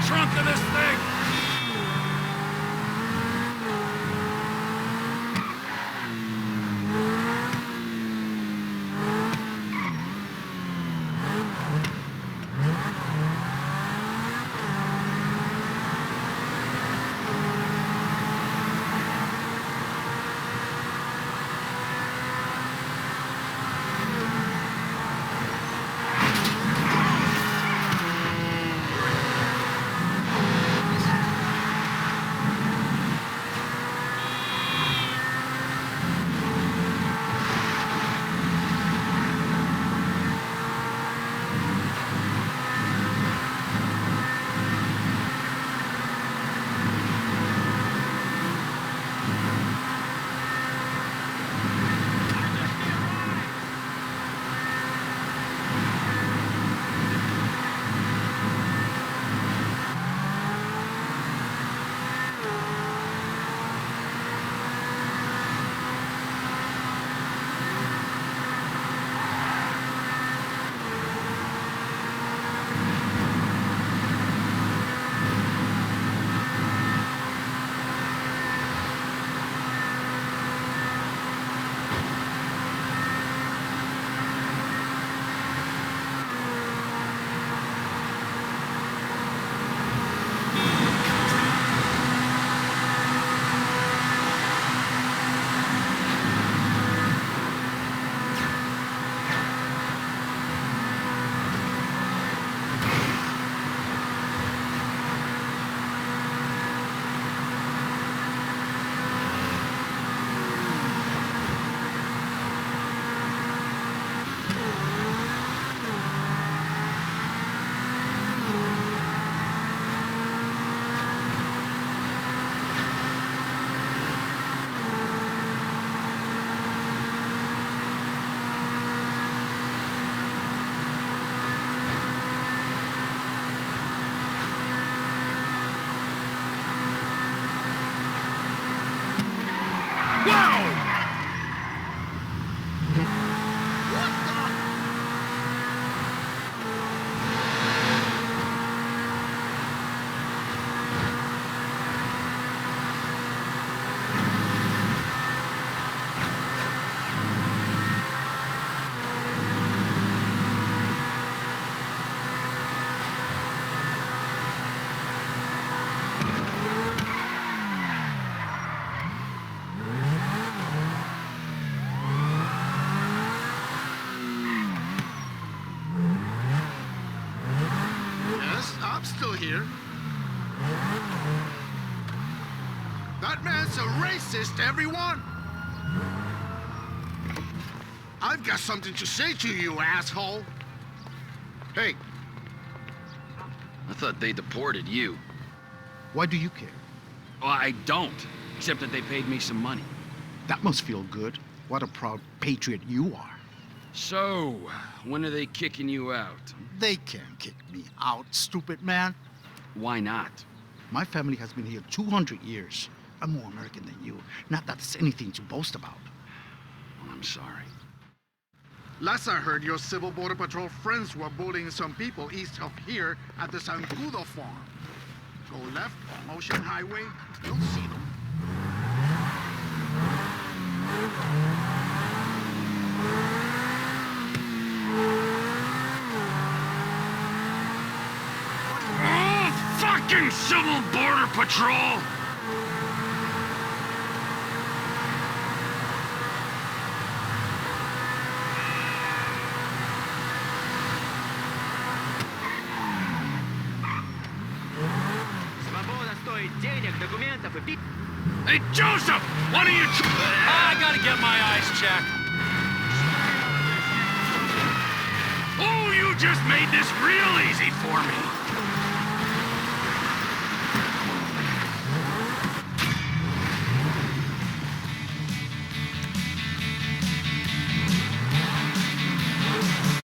trunk of this thing! Here. That man's a racist, everyone! I've got something to say to you, asshole! Hey. I thought they deported you. Why do you care? Well, I don't, except that they paid me some money. That must feel good. What a proud patriot you are. So, when are they kicking you out? They can't kick me out, stupid man. Why not? My family has been here 200 years. I'm more American than you. Not that it's anything to boast about. Well, I'm sorry. Last I heard, your Civil Border Patrol friends were bullying some people east of here at the Zancudo farm. Go left on Ocean Highway, you'll see them. Fucking Civil Border Patrol! Свобода стоит денег, документов и пи... Hey, Joseph! Why don't you... I gotta get my eyes checked. Oh, you just made this real easy for me.